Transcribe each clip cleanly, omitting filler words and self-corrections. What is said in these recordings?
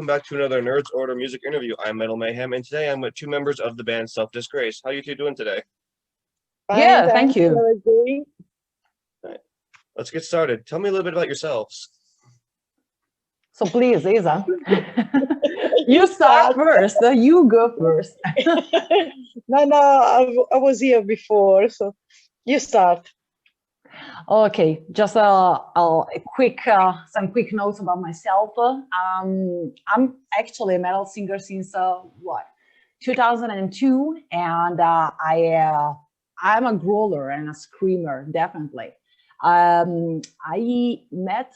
welcome back to another Nerds Order Music interview. I'm Metal Mayhem, and today I'm with two members of the band Self Disgrace. How are you two doing today? Yeah, thank you. All right, let's get started. Tell me a little bit about yourselves. So please, Isa, you start first. You go first. No, I was here before, so you start. Okay, just some quick notes about myself. I'm actually a metal singer since 2002, and I'm a growler and a screamer, definitely. I met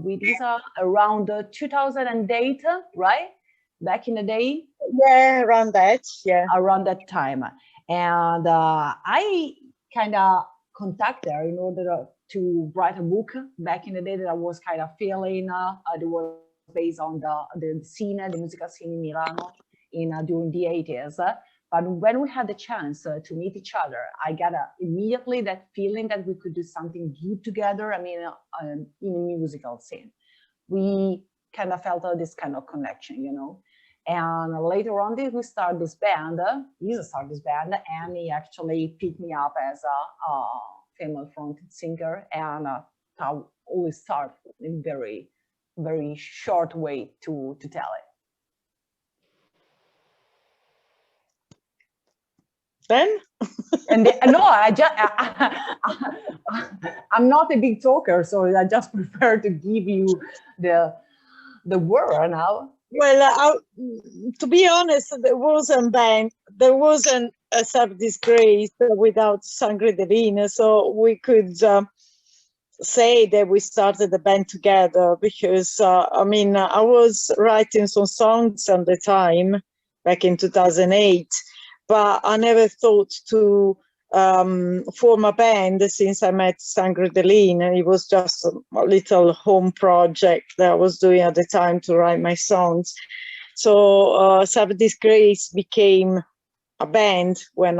with Isa around 2008, right? Back in the day. Yeah, around that. Yeah, around that time, and I kind of contacted her in order to write a book back in the day that I was kind of feeling. It was based on the musical scene in Milano during the 80s. But when we had the chance to meet each other, I got immediately that feeling that we could do something good together. I mean, in a musical scene, we kind of felt this kind of connection, you know. And later on, we started this band. Lisa started this band, and he actually picked me up as a female fronted singer. And I always start in very, very short way to tell it. Then? No, I'm not a big talker, so I just prefer to give you the word now. Well, to be honest, there wasn't a Self Disgrace without Sangre de Vina, so we could say that we started the band together because, I mean, I was writing some songs at the time, back in 2008, but I never thought to form a band since I met Sangre de Vina. It was just a little home project that I was doing at the time to write my songs. So Self Disgrace became a band when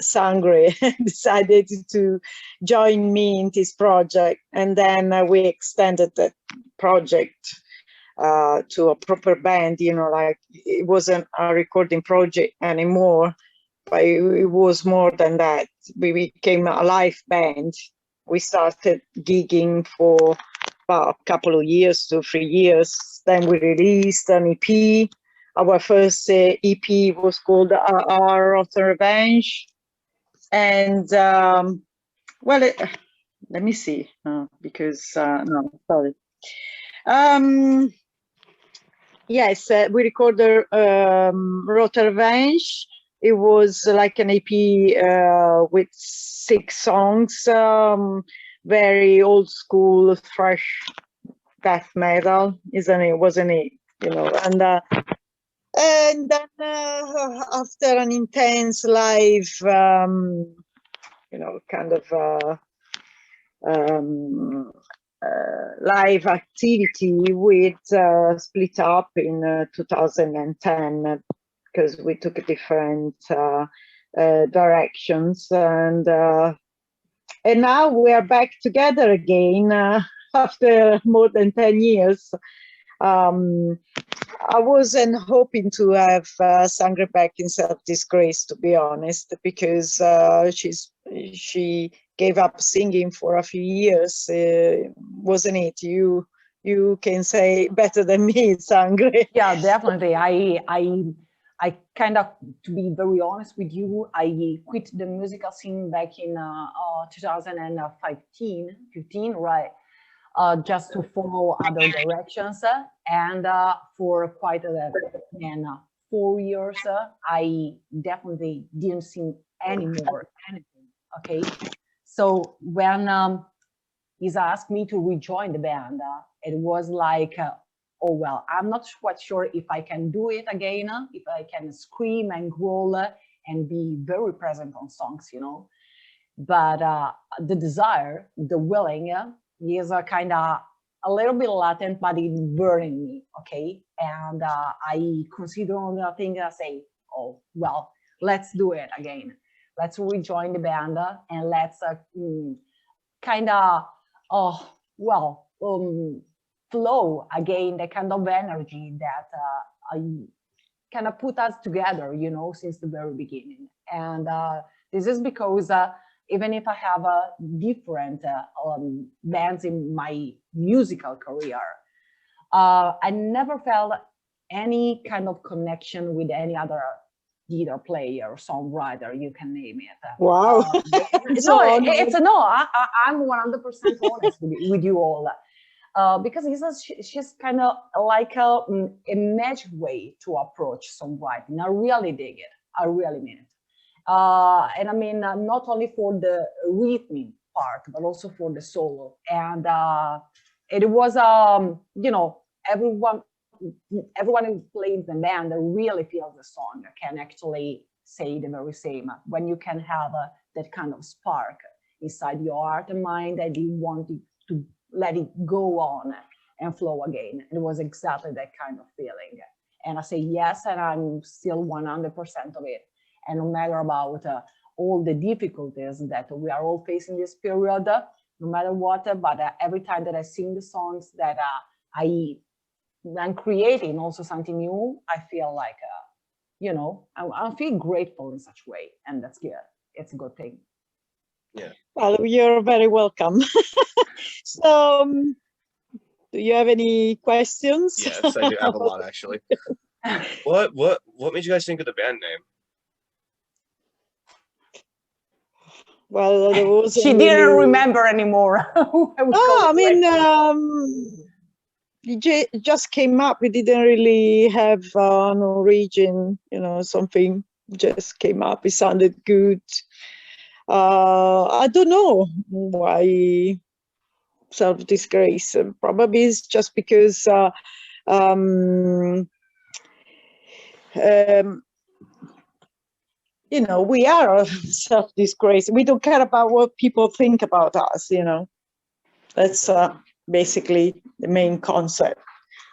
Sangre decided to join me in this project, and then we extended that project to a proper band. You know, like it wasn't a recording project anymore. But it was more than that. We became a live band. We started gigging for about a couple of years, 2 or 3 years. Then we released an EP. Our first EP was called Our Rotten Revenge. And, well, let me see, because, no, sorry. Yes, we recorded Rotten Revenge. It was like an EP with 6 songs, very old school thrash death metal, isn't it? Wasn't it? You know, and then after an intense live, you know, kind of live activity, we split up in 2010. Because we took different directions, and now we are back together again after more than 10 years. I wasn't hoping to have Sangre back in Self Disgrace, to be honest, because she gave up singing for a few years, wasn't it? You can say better than me, Sangre. Yeah, definitely. I kind of, to be very honest with you, I quit the musical scene back in 2015, right? Just to follow other directions. And for quite 4 years, I definitely didn't sing anymore, anything, okay? So when Isa asked me to rejoin the band, it was like, oh, well, I'm not quite sure if I can do it again, if I can scream and growl and be very present on songs, you know. But the desire, the willing is kind of a little bit latent, but it's burning me, okay? And I consider only a thing I say, oh, well, let's do it again. Let's rejoin the band and let's kind of, flow again, the kind of energy that kind of put us together, you know, since the very beginning. And this is because even if I have different bands in my musical career, I never felt any kind of connection with any other guitar player, songwriter, you can name it. Wow. I'm 100% honest with you all. Because she's kind of like a magic way to approach songwriting. I really dig it. I really mean it. And I mean, not only for the rhythmic part, but also for the solo. And it was, you know, everyone who plays the band that really feels the song can actually say the very same. When you can have that kind of spark inside your heart and mind that you want to let it go on and flow again. It was exactly that kind of feeling. And I say yes, and I'm still 100% of it. And no matter about all the difficulties that we are all facing this period, no matter what, but every time that I sing the songs that I'm creating also something new, I feel like, you know, I feel grateful in such a way, and that's good. It's a good thing. Yeah. Well, you're very welcome. So, do you have any questions? Yes, I do have a lot actually. What made you guys think of the band name? Well, there was she didn't remember anymore. I mean, it just came up. We didn't really have an origin, you know, something just came up. It sounded good. I don't know why Self Disgrace. Probably it's just because you know, we are Self Disgrace. We don't care about what people think about us, you know. That's basically the main concept.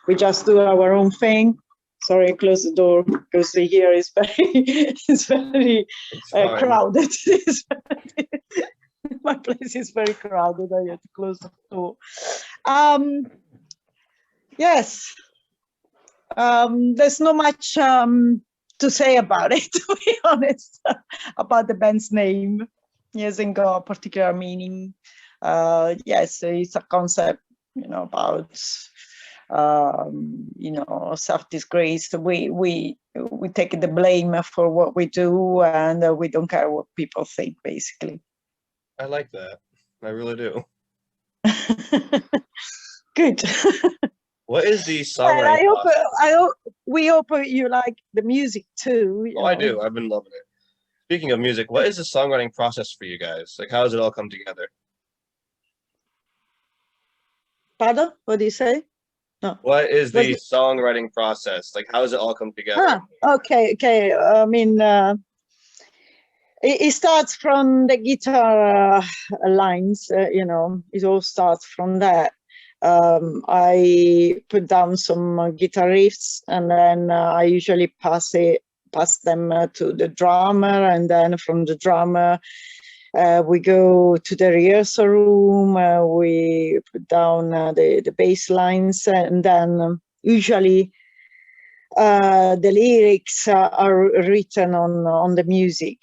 We just do our own thing. Sorry, I close the door because here is very crowded. My place is very crowded. I have to close the door. Yes, there's not much to say about it, to be honest, about the band's name. It hasn't got a particular meaning. Yes, it's a concept, you know, about you know, self-disgrace. We take the blame for what we do, and we don't care what people think, basically. I like that. I really do. Good. What is the songwriting process? We hope you like the music too. Oh, I do. I've been loving it. Speaking of music, what is the songwriting process for you guys? Like, how does it all come together? Pardon? What do you say? No. What is the songwriting process? Like, how does it all come together? Okay. I mean, it starts from the guitar lines, you know, it all starts from that. I put down some guitar riffs, and then I usually pass them to the drummer, and then from the drummer we go to the rehearsal room, we put down the bass lines, and then usually the lyrics are written on the music.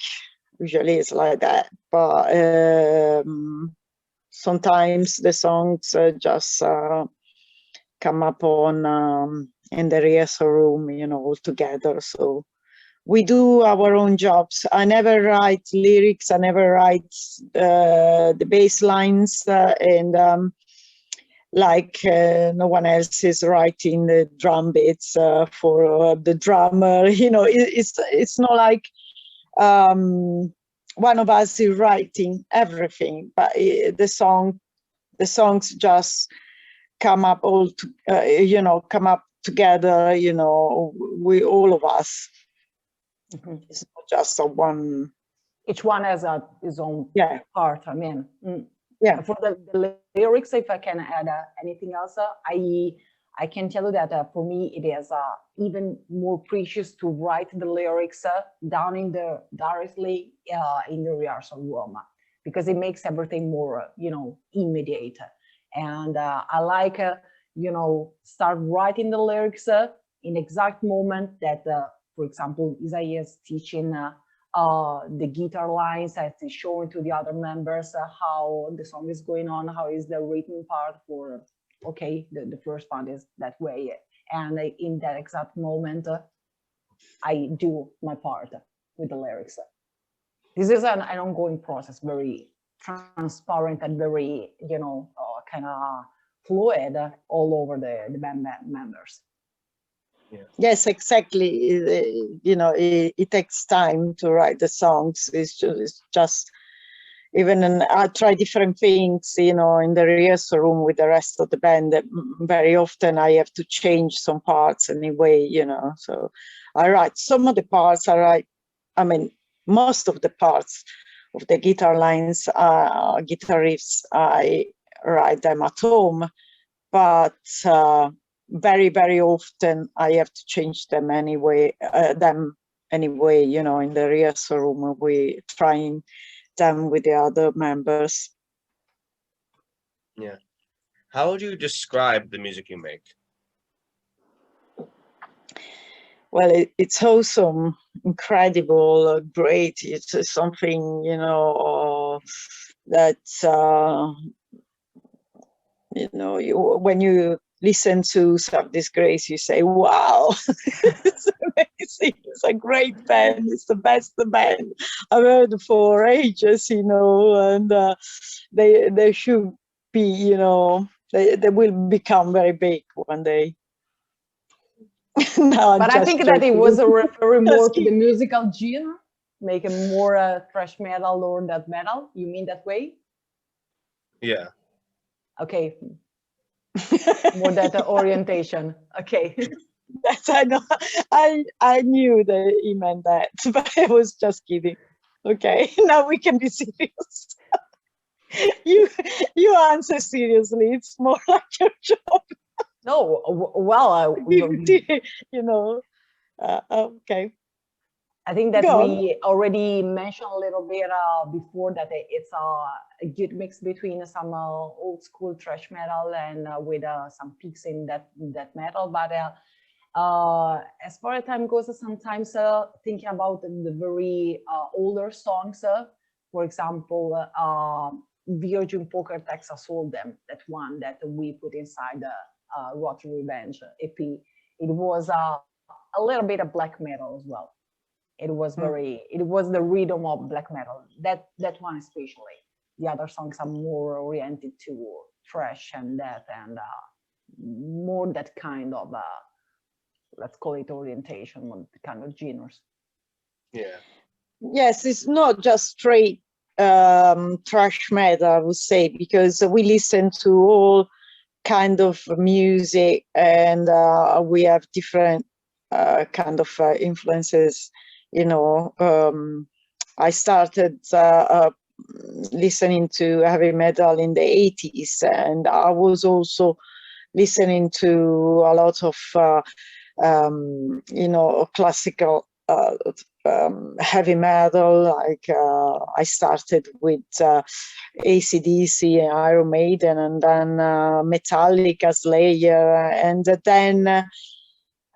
Usually it's like that, but sometimes the songs just come up on in the rehearsal room, you know, all together. So we do our own jobs. I never write lyrics. I never write the bass lines, and like no one else is writing the drum beats for the drummer. You know, it's not like one of us is writing everything, but the songs just come up you know, come up together, you know, we all of us. Mm-hmm. It's not just one. Each one has his own part. I mean, yeah. For the lyrics, if I can add anything else, I can tell you that for me it is even more precious to write the lyrics down directly in the rehearsal room, because it makes everything more, you know, immediate. And I like start writing the lyrics in exact moment that, for example, Isaiah is teaching the guitar lines as he's showing to the other members how the song is going on, how is the rhythm part for, okay, the first part is that way. And in that exact moment, I do my part with the lyrics. This is an ongoing process, very transparent and very, kind of fluid all over the band members. Yeah. Yes, exactly. It takes time to write the songs. It's just even I try different things, in the rehearsal room with the rest of the band. Very often I have to change some parts anyway, So I write some of the parts. Most of the parts of the guitar lines, guitar riffs, I write them at home, but very, very often I have to change them anyway. In the rehearsal room, we trying them with the other members. Yeah. How would you describe the music you make? Well, it's awesome, incredible, great. It's something, that, when you listen to Self Disgrace, you say, wow, it's amazing. It's a great band. It's the best band I've heard for ages, and they should be, they will become very big one day. No, but I think that it was referring more to the musical genre, making more thrash metal or death metal. You mean that way? Yeah. Okay. More that orientation. Okay. That's, I know. I knew that he meant that, but I was just kidding. Okay, now we can be serious. You answer seriously. It's more like your job. No, well, okay. I think that we already mentioned a little bit before that it's a good mix between some old school thrash metal and with some peaks in that metal. But as far as time goes, sometimes thinking about the very older songs, for example, Virgin Poker Texas Hold'em, that one that we put inside the Road to Revenge EP. It was a little bit of black metal as well. It was it was the rhythm of black metal. That one especially. The other songs are more oriented to thrash and that, and more that kind of let's call it orientation, kind of genres. Yeah. Yes, it's not just straight thrash metal, I would say, because we listen to all kind of music, and we have different kind of influences. I started listening to heavy metal in the 80s, and I was also listening to a lot of classical heavy metal. Like I started with AC/DC and Iron Maiden, and then Metallica, Slayer, and then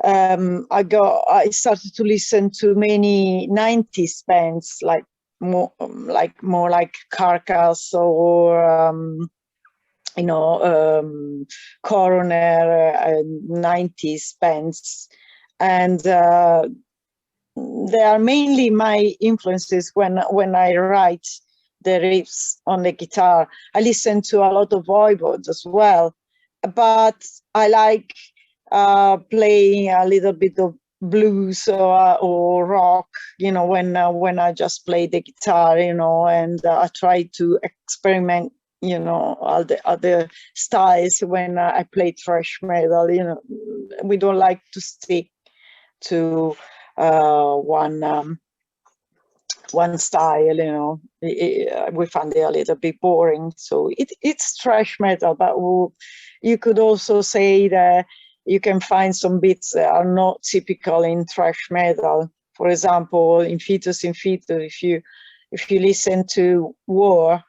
I started to listen to many 90s bands, like more like Carcass or Coroner, 90s bands, and they are mainly my influences when I write the riffs on the guitar. I listen to a lot of voivodes as well, but I like playing a little bit of blues or rock, when I just play the guitar, and I try to experiment, all the other styles when I play thrash metal. We don't like to stick to one style, we find it a little bit boring. So it's thrash metal, but you could also say that you can find some bits that are not typical in thrash metal. For example, in Fetus, if you listen to War,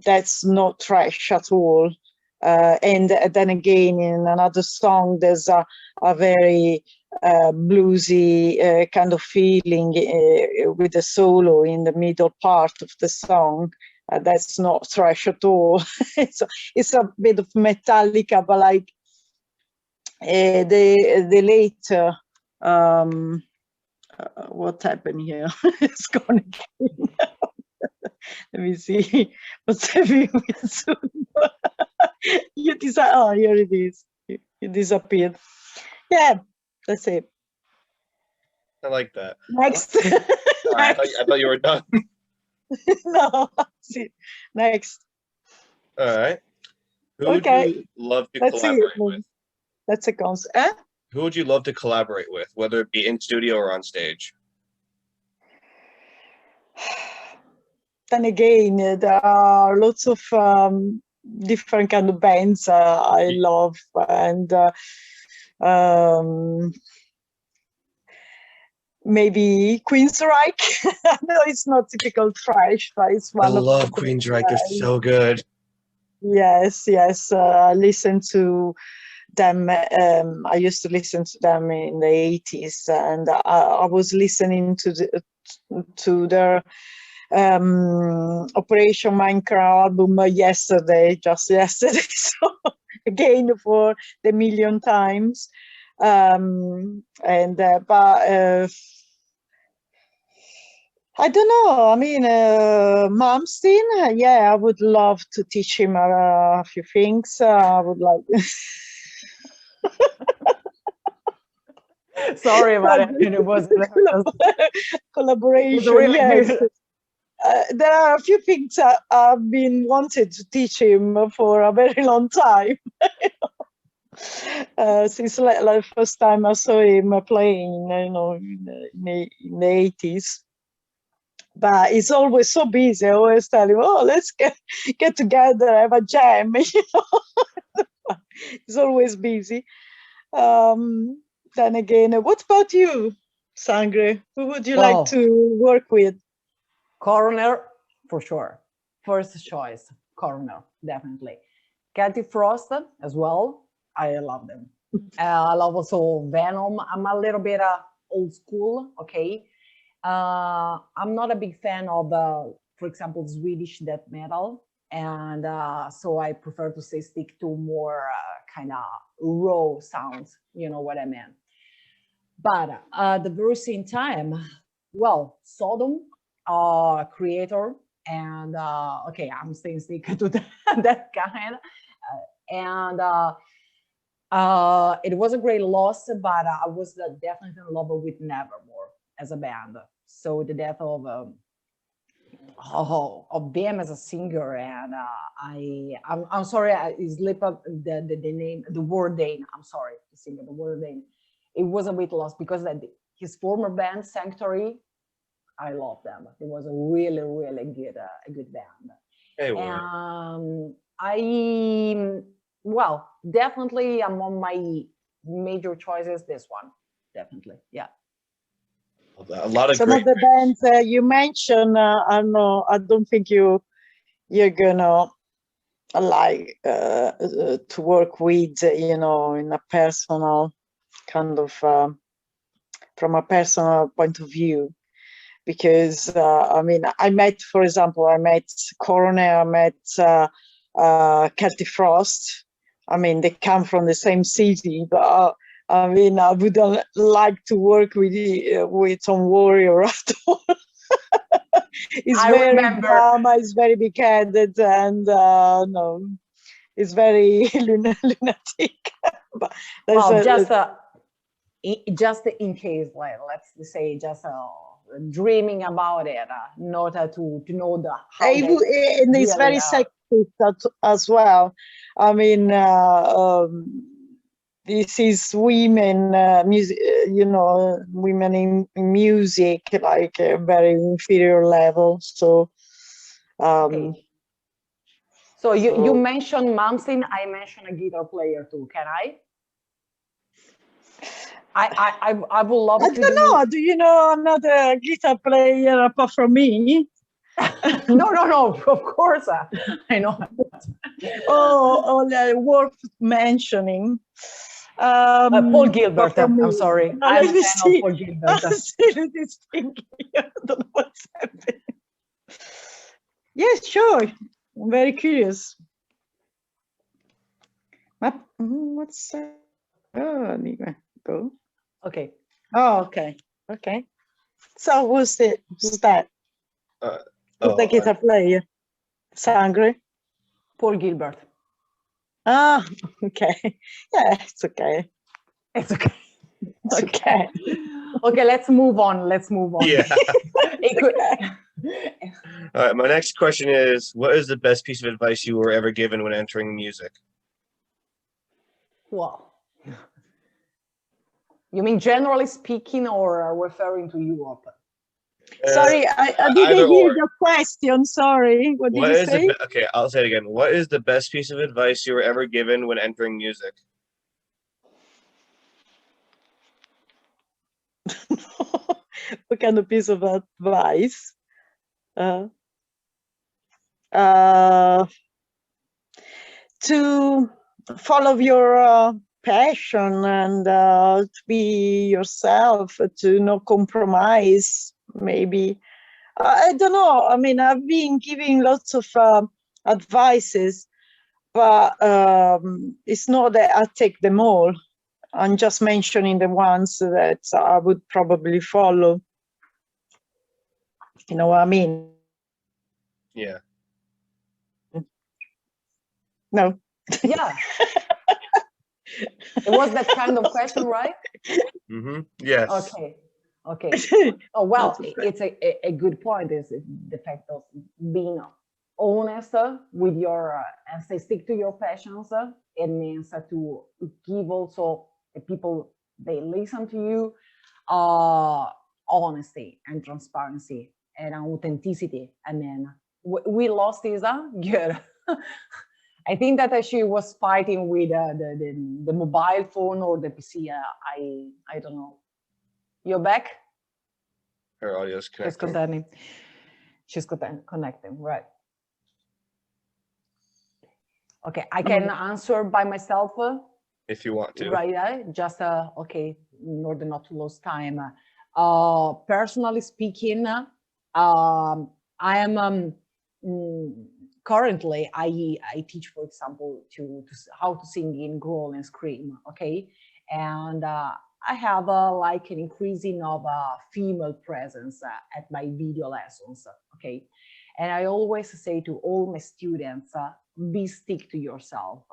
that's not thrash at all. And then again, in another song, there's a very bluesy kind of feeling with the solo in the middle part of the song. That's not thrash at all. It's a bit of Metallica, but like the later. What happened here? It's gone again. Let me see what's happening with Zoom. You decide. Oh, here it is. You disappeared. Yeah, that's it. I like that. Next. I thought you were done. No, that's it. Next. All right. Who would Okay. you love to That's collaborate it. with? That's a concept. Who would you love to collaborate with, whether it be in studio or on stage? Then again, there are lots of different kind of bands I love, and maybe Queensryche. I know it's not typical thrash, but it's one I of love the Queensryche. They're so good. Yes, yes. I listen to them. I used to listen to them in the 80s, and I was listening to their Operation Minecraft album just yesterday. So again, for the millionth times. I don't know. I mean, Malmsteen, yeah, I would love to teach him a few things. I would like. Sorry about it. It was collaboration. really Yes. good. There are a few things I've been wanted to teach him for a very long time. Since like the first time I saw him playing, in the 80s. But he's always so busy. I always tell him, "Oh, let's get together, have a jam." He's always busy. Then again, what about you, Sangre? Who would you like to work with? Coroner, for sure. First choice, Coroner, definitely. Cathy Frost as well. I love them. I love also Venom. I'm a little bit old school, okay? I'm not a big fan of, for example, Swedish death metal. And so I prefer to stick to more kind of raw sounds, you know what I mean? But at the very same time, well, Sodom, creator, and okay, I'm staying stick to that kind. It was a great loss, but I was definitely in love with Nevermore as a band. So the death of them as a singer, and I'm sorry, I slip up the name, the word Dane. I'm sorry, the singer, the word Dane. It was a bit lost because his former band Sanctuary, I love them. It was a really, really good, a good band. Hey, well, definitely among my major choices, this one, definitely, yeah. A lot of some of the bands you mentioned. I don't think you're gonna like to work with, in a personal kind of from a personal point of view, because I mean, for example, I met Coroner, I met Cathy Frost. I mean, they come from the same city, but I mean, I wouldn't like to work with Tom Warrior at all. He's very drama, he's very big-headed, and no, he's very lunatic. But well, just in case, like, let's say, just dreaming about it, not to know and he's very sexist as well. I mean, this is women, music, women in music, like a very inferior level. So, okay. So you mentioned Malmsteen. I mentioned a guitar player too. Can I? I would love to. I don't know. Do you know another guitar player apart from me? No, of course, I know. Worth mentioning. Paul Gilbert, for me, I'm sorry. now I'm let a me fan see. of Paul Gilbert. Seriously speaking, I don't know what's happening. Yes, sure. I'm very curious. What's oh, anyway, go. Okay. Oh, okay. Okay. So who's that? Who's the guitar player? Sangre? Paul Gilbert. Ah, okay. Yeah, it's okay. It's okay. It's okay. Okay, let's move on. Yeah. It could- All right. My next question is, what is the best piece of advice you were ever given when entering music? Well, you mean generally speaking, or referring to Europe? Sorry, I either didn't hear or. the question. Sorry. What did What you is say? okay, I'll say it again. What is the best piece of advice you were ever given when entering music? What kind of piece of advice? To follow your passion and to be yourself, to not compromise, maybe. I don't know. I mean, I've been giving lots of advices, but it's not that I take them all. I'm just mentioning the ones that I would probably follow. You know what I mean? Yeah. No. Yeah. It was that kind of question, right? Mm-hmm. Yes. Okay. Oh, well, it's a good point, is the fact of being honest with your, and say, stick to your passions. It means to give also the people, they listen to you, honesty and transparency and authenticity. I mean, we lost this, good. I think that she was fighting with the mobile phone or the PC. I don't know. You're back? Her audio's connecting. She's connecting, right. Okay, I can answer by myself. If you want to. Right, just, okay, in order not to lose time. Personally speaking, I am, currently, I teach, for example, to how to sing in growl and scream, okay? And I have like an increasing of female presence at my video lessons, okay? And I always say to all my students, be stick to yourself.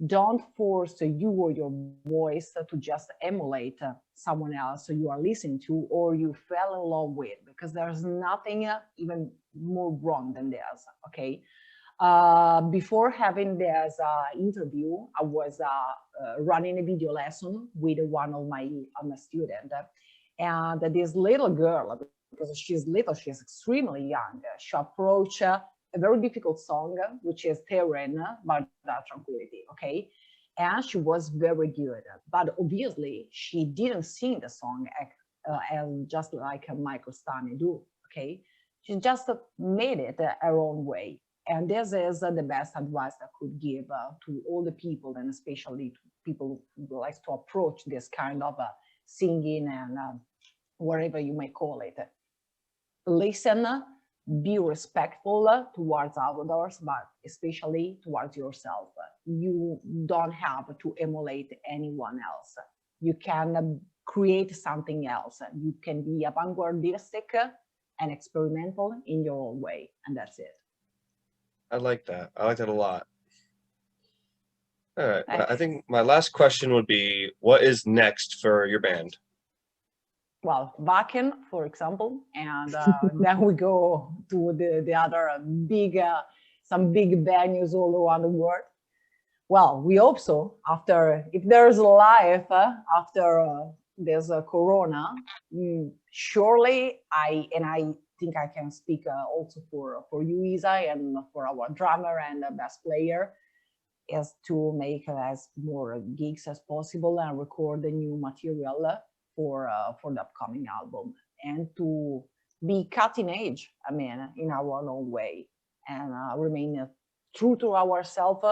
Don't force you or your voice to just emulate someone else you are listening to or you fell in love with, because there's nothing even more wrong than this, okay? Before having this interview, I was running a video lesson with one of my students, and this little girl, because she's little, she's extremely young, she approached a very difficult song, which is Terrain by Tranquility, okay? And she was very good, but obviously she didn't sing the song as just like Michael Stani do, okay? She just made it her own way. And this is the best advice I could give to all the people, and especially to people who like to approach this kind of singing and whatever you may call it. Listen, be respectful towards others, but especially towards yourself. You don't have to emulate anyone else. You can create something else. You can be avant-gardistic and experimental in your own way, and that's it. I like that. I like that a lot. All right. I think my last question would be, what is next for your band? Well, Wacken, for example, and then we go to the other big, some big venues all around the world. Well, we hope so. After, if there's life after there's a Corona, surely I think I can speak also for you, Isa, and for our drummer and bass player, is to make as more gigs as possible and record the new material for the upcoming album, and to be cutting edge, I mean, in our own way, and remain true to ourselves,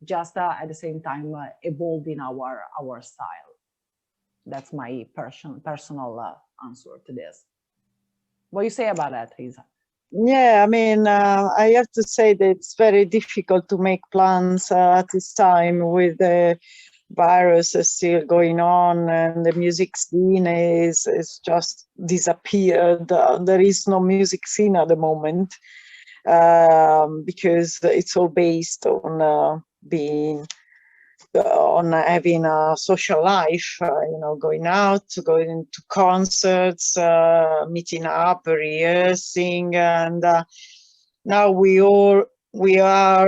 just at the same time evolving our style. That's my personal answer to this. What do you say about that, Lisa? Yeah, I mean, I have to say that it's very difficult to make plans at this time with the virus is still going on and the music scene is just disappeared. There is no music scene at the moment because it's all based on having a social life, going out, going to concerts, meeting up, rehearsing, and now we are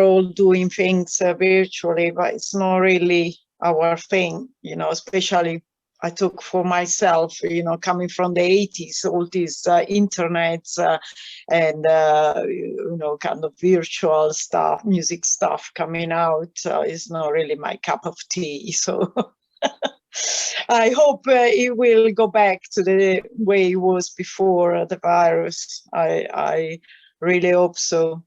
all doing things virtually, but it's not really our thing, especially I took for myself, coming from the 80s, all these internets and, kind of virtual stuff, music stuff coming out is not really my cup of tea. So I hope it will go back to the way it was before the virus. I really hope so.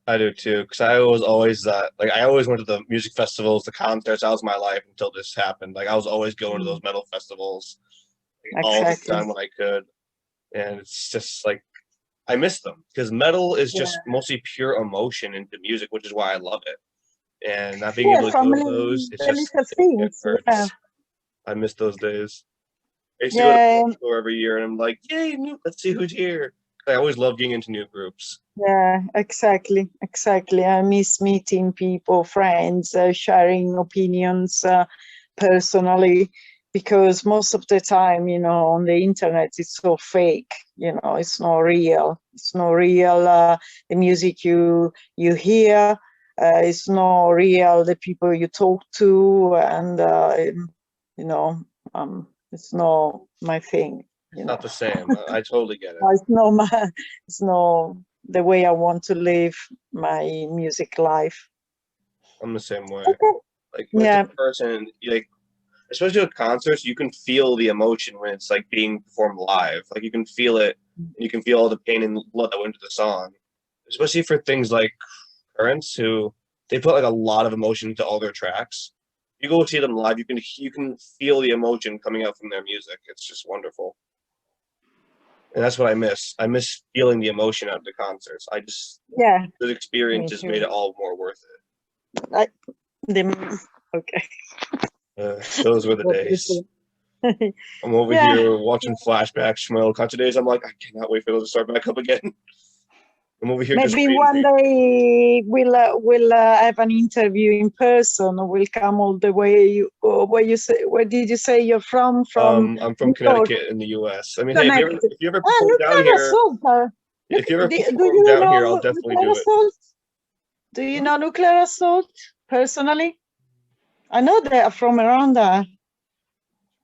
I do too, because I was always I always went to the music festivals, the concerts. That was my life until this happened. Like I was always going to those metal festivals all the time when I could, and it's just like I miss them because metal is just mostly pure emotion into music, which is why I love it. And not being able to go to those, it's just it hurts. I miss those days. I used to go to the store every year, and I'm like, yay, let's see who's here. I always love getting into new groups. Yeah, exactly. I miss meeting people, friends, sharing opinions personally, because most of the time, on the internet, it's so fake. It's not real. It's not real. The music you hear, it's not real. The people you talk to, and it's not my thing. It's not the same. I totally get it. It's not the way I want to live my music life. I'm the same way. Like with the person, like especially with concerts, you can feel the emotion when it's like being performed live. Like you can feel it, and you can feel all the pain and blood that went into the song. Especially for things like Currents, who they put like a lot of emotion into all their tracks. You go see them live, you can feel the emotion coming out from their music. It's just wonderful. And that's what I miss. I miss feeling the emotion out of the concerts. The experience just made it all more worth it. Okay. Those were the days. I'm over here watching flashbacks from my old concert days. I'm like, I cannot wait for those to start back up again. I'm over here. Maybe one day we'll have an interview in person. We'll come all the way. Where did you say you're from? I'm from Connecticut in the U.S. I mean, hey, if you ever perform down here, I'll definitely do it. Do you know Nuclear Assault personally? I know they are from around there. I'm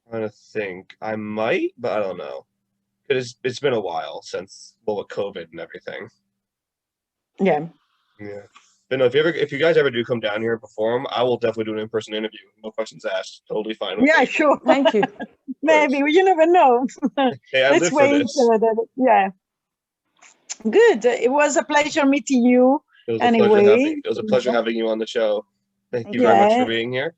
trying to think. I might, but I don't know. Because it's been a while since with COVID and everything. Yeah. But no, if you guys ever do come down here and perform, I will definitely do an in-person interview. No questions asked. Totally fine with me. Sure. Thank you. Maybe you never know. Hey, let's wait. Yeah. Good. It was a pleasure meeting you. It was a pleasure having you on the show. Thank you very much for being here.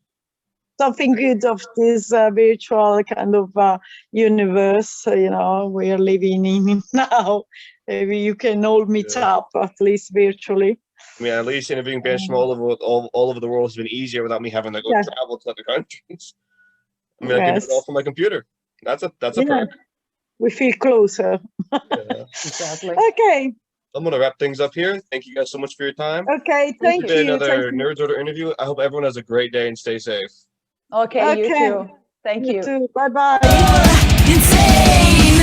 Something good of this virtual kind of universe, we are living in now. Maybe you can all meet up, at least virtually. I mean, at least interviewing bands from all over the world has been easier without me having to go travel to other countries. I mean, I can do it all from my computer. That's a perk. We feel closer. Exactly. Okay. I'm going to wrap things up here. Thank you guys so much for your time. Okay, thank you. Another Nerds Order interview. I hope everyone has a great day and stay safe. Okay, you too. Thank you. You too. Bye-bye. Insane.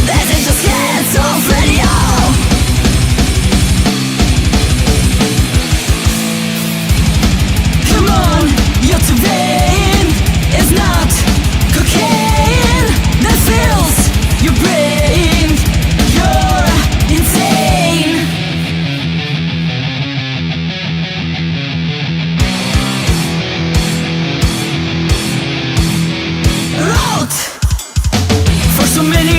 This is just schizophrenia. Come on, you're too vain. It's not cocaine that fills your brain. You're insane. Out so many